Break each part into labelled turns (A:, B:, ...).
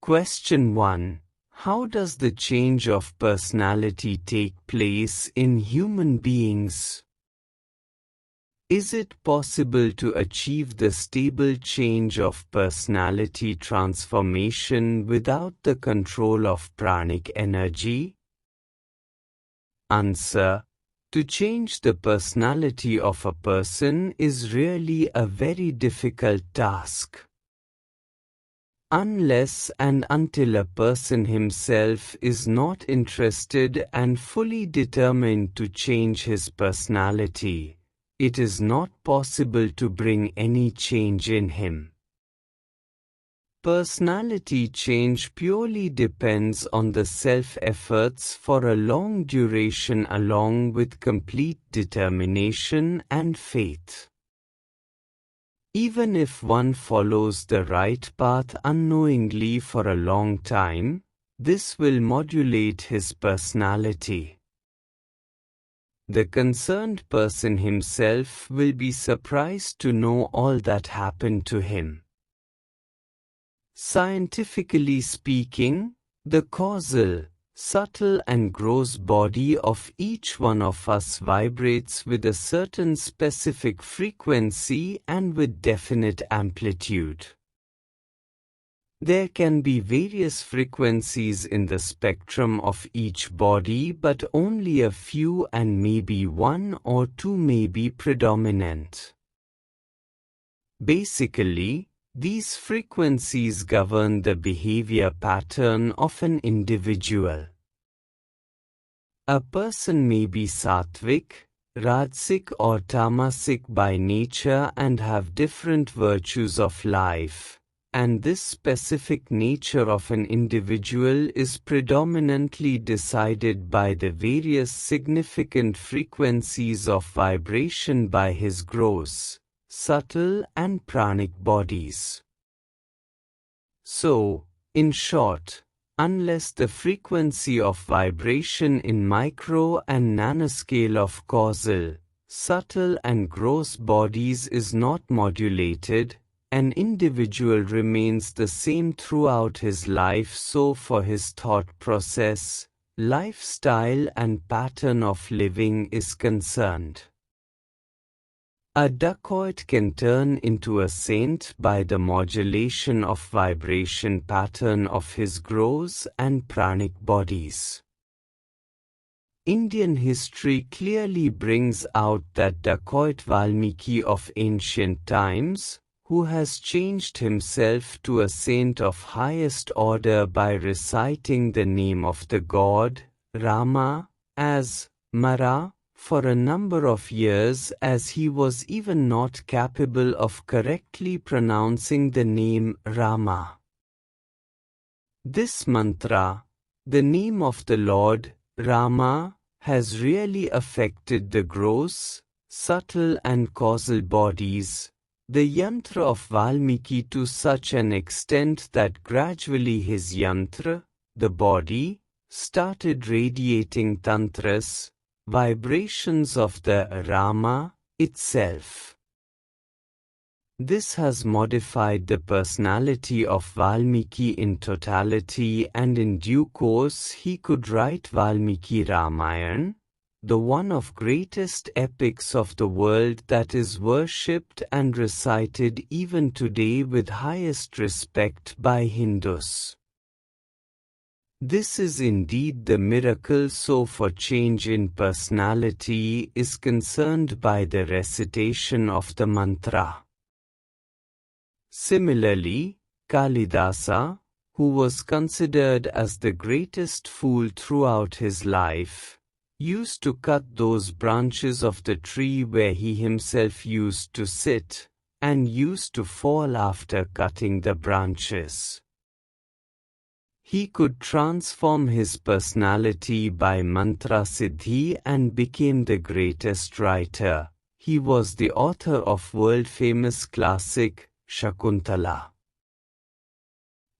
A: Question 1. How does the change of personality take place in human beings? Is it possible to achieve the stable change of personality transformation without the control of pranic energy? Answer. To change the personality of a person is really a very difficult task. Unless and until a person himself is not interested and fully determined to change his personality, it is not possible to bring any change in him. Personality change purely depends on the self-efforts for a long duration along with complete determination and faith. Even if one follows the right path unknowingly for a long time, this will modulate his personality. The concerned person himself will be surprised to know all that happened to him. Scientifically speaking, the causal, subtle and gross body of each one of us vibrates with a certain specific frequency and with definite amplitude. There can be various frequencies in the spectrum of each body, but only a few and maybe one or two may be predominant. Basically, these frequencies govern the behavior pattern of an individual. A person may be sattvic, rajasic or tamasic by nature and have different virtues of life, and this specific nature of an individual is predominantly decided by the various significant frequencies of vibration by his gross, subtle and pranic bodies. So, in short, unless the frequency of vibration in micro and nanoscale of causal, subtle and gross bodies is not modulated, an individual remains the same throughout his life. So for his thought process, lifestyle and pattern of living is concerned. A dacoit can turn into a saint by the modulation of vibration pattern of his gross and pranic bodies. Indian history clearly brings out that dacoit Valmiki of ancient times, who has changed himself to a saint of highest order by reciting the name of the god, Rama, as Mara, for a number of years, as he was even not capable of correctly pronouncing the name Rama. This mantra, the name of the Lord, Rama, has really affected the gross, subtle and causal bodies, the yantra of Valmiki, to such an extent that gradually his yantra, the body, started radiating tantras, vibrations of the Rama itself. This has modified the personality of Valmiki in totality, and in due course he could write Valmiki Ramayana, the one of greatest epics of the world that is worshipped and recited even today with highest respect by Hindus. This is indeed the miracle. So for change in personality is concerned by the recitation of the mantra. Similarly, Kalidasa, who was considered as the greatest fool throughout his life, used to cut those branches of the tree where he himself used to sit, and used to fall after cutting the branches. He could transform his personality by mantra siddhi and became the greatest writer. He was the author of world-famous classic, Shakuntala.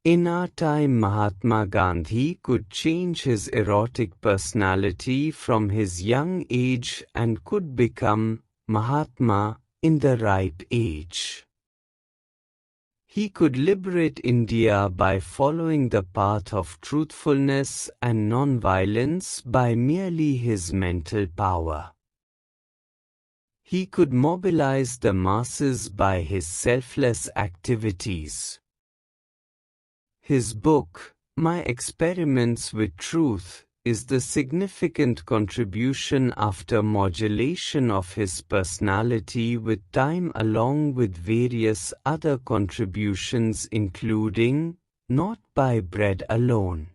A: In our time, Mahatma Gandhi could change his erotic personality from his young age and could become Mahatma in the ripe age. He could liberate India by following the path of truthfulness and non-violence by merely his mental power. He could mobilize the masses by his selfless activities. His book, My Experiments with Truth, is the significant contribution after modulation of his personality with time, along with various other contributions including, Not by Bread Alone.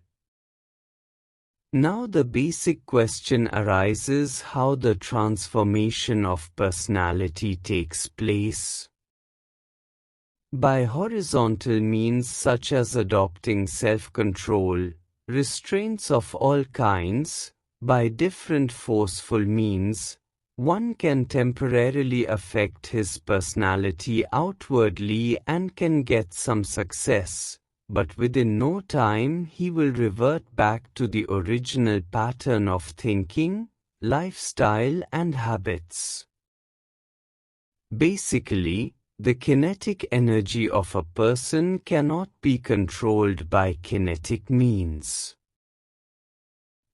A: Now the basic question arises how the transformation of personality takes place. By horizontal means such as adopting self-control, restraints of all kinds, by different forceful means, one can temporarily affect his personality outwardly and can get some success, but within no time he will revert back to the original pattern of thinking, lifestyle and habits. Basically, the kinetic energy of a person cannot be controlled by kinetic means.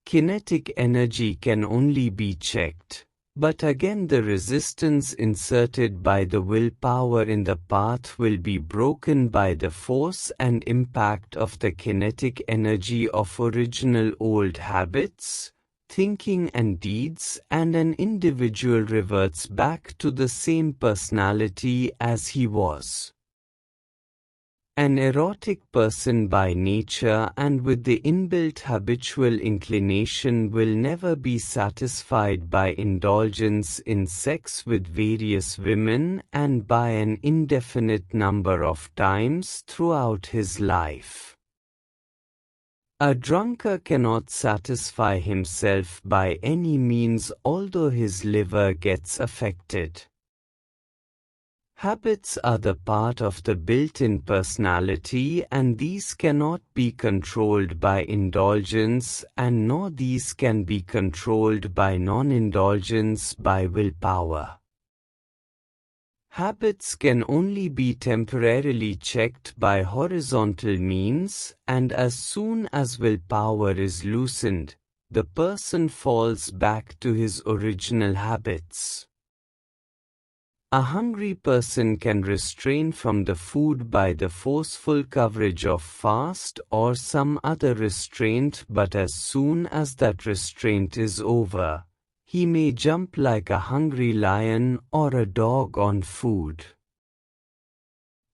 A: Kinetic energy can only be checked, but again the resistance inserted by the willpower in the path will be broken by the force and impact of the kinetic energy of original old habits, thinking and deeds, and an individual reverts back to the same personality as he was. An erotic person by nature and with the inbuilt habitual inclination will never be satisfied by indulgence in sex with various women and by an indefinite number of times throughout his life. A drunkard cannot satisfy himself by any means, although his liver gets affected. Habits are the part of the built-in personality, and these cannot be controlled by indulgence, and nor these can be controlled by non-indulgence by willpower. Habits can only be temporarily checked by horizontal means, and as soon as willpower is loosened, the person falls back to his original habits. A hungry person can refrain from the food by the forceful coverage of fast or some other restraint, but as soon as that restraint is over, he may jump like a hungry lion or a dog on food.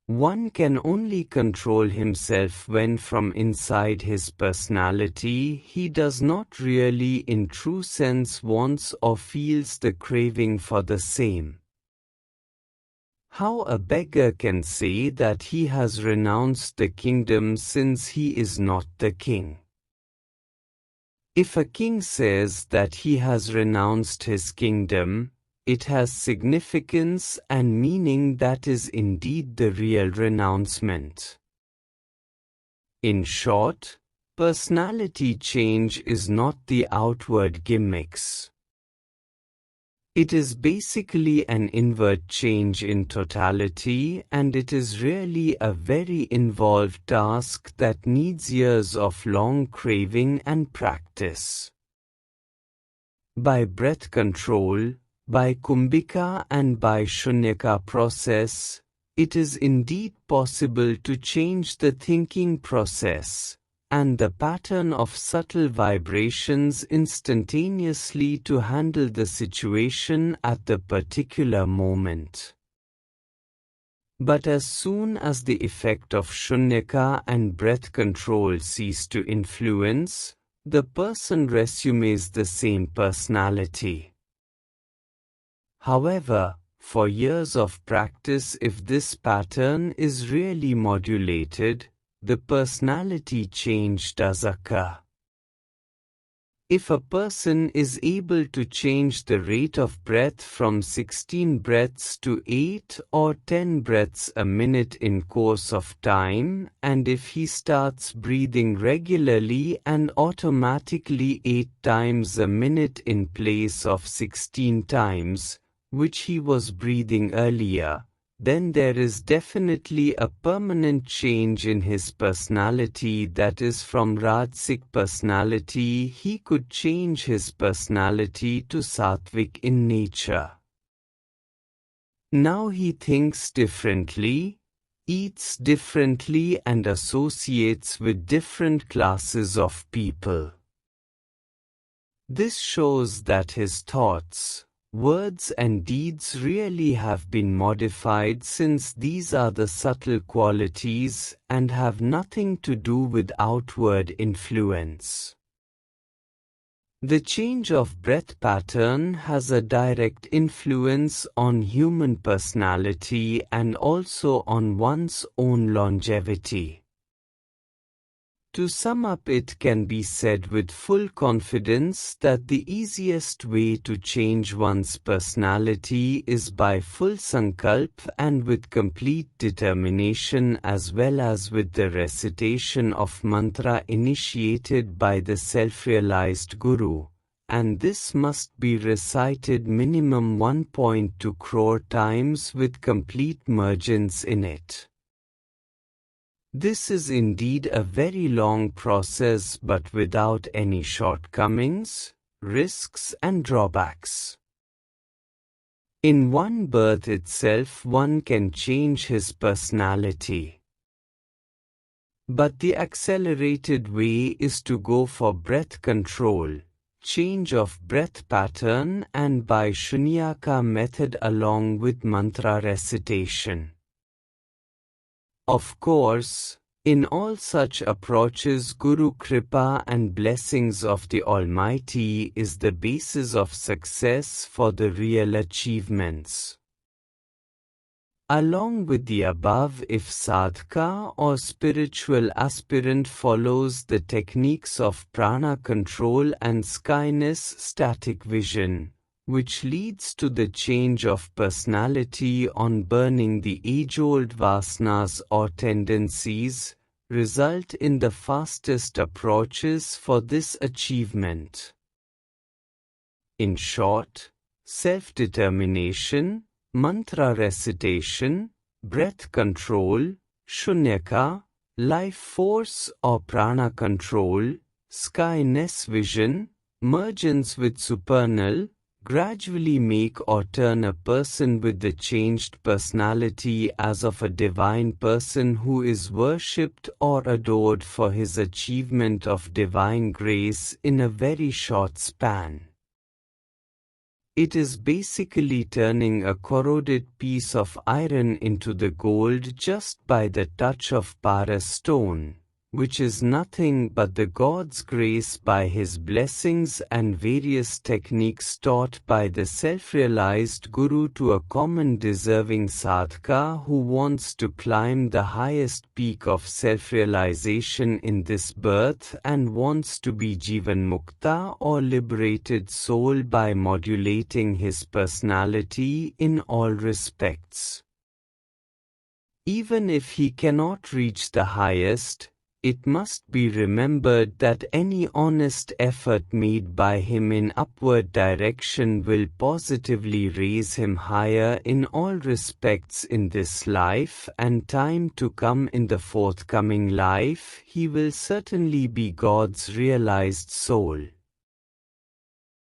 A: One can only control himself when from inside his personality he does not really in true sense wants or feels the craving for the same. How a beggar can say that he has renounced the kingdom since he is not the king? If a king says that he has renounced his kingdom, it has significance and meaning that is indeed the real renouncement. In short, personality change is not the outward gimmicks. It is basically an inward change in totality, and it is really a very involved task that needs years of long craving and practice. By breath control, by kumbhika and by shunyaka process, it is indeed possible to change the thinking process and the pattern of subtle vibrations instantaneously to handle the situation at the particular moment. But as soon as the effect of shunyaka and breath control cease to influence, the person resumes the same personality. However, for years of practice, if this pattern is really modulated, the personality change does occur. If a person is able to change the rate of breath from 16 breaths to 8 or 10 breaths a minute in course of time, and if he starts breathing regularly and automatically 8 times a minute in place of 16 times, which he was breathing earlier, then there is definitely a permanent change in his personality, that is, from Rajasic personality he could change his personality to Sattvic in nature. Now he thinks differently, eats differently and associates with different classes of people. This shows that his thoughts, words and deeds really have been modified, since these are the subtle qualities and have nothing to do with outward influence. The change of breath pattern has a direct influence on human personality and also on one's own longevity. To sum up, it can be said with full confidence that the easiest way to change one's personality is by full sankalp and with complete determination, as well as with the recitation of mantra initiated by the self-realized Guru, and this must be recited minimum 1.2 crore times with complete mergence in it. This is indeed a very long process, but without any shortcomings, risks and drawbacks. In one birth itself one can change his personality. But the accelerated way is to go for breath control, change of breath pattern, and by Shunyaka method along with mantra recitation. Of course, in all such approaches Guru Kripa and blessings of the Almighty is the basis of success for the real achievements. Along with the above, if sadhaka or spiritual aspirant follows the techniques of prana control and skyness static vision, which leads to the change of personality on burning the age-old vasanas or tendencies, result in the fastest approaches for this achievement. In short, self-determination, mantra recitation, breath control, shunyaka, life force or prana control, skyness vision, mergence with supernal, gradually make or turn a person with the changed personality as of a divine person who is worshipped or adored for his achievement of divine grace in a very short span. It is basically turning a corroded piece of iron into the gold just by the touch of Paras stone, which is nothing but the God's grace by His blessings and various techniques taught by the self-realized Guru to a common deserving sadhaka who wants to climb the highest peak of self-realization in this birth and wants to be Jivan Mukta or liberated soul by modulating his personality in all respects. Even if he cannot reach the highest, it must be remembered that any honest effort made by him in upward direction will positively raise him higher in all respects in this life, and time to come in the forthcoming life he will certainly be God's realized soul.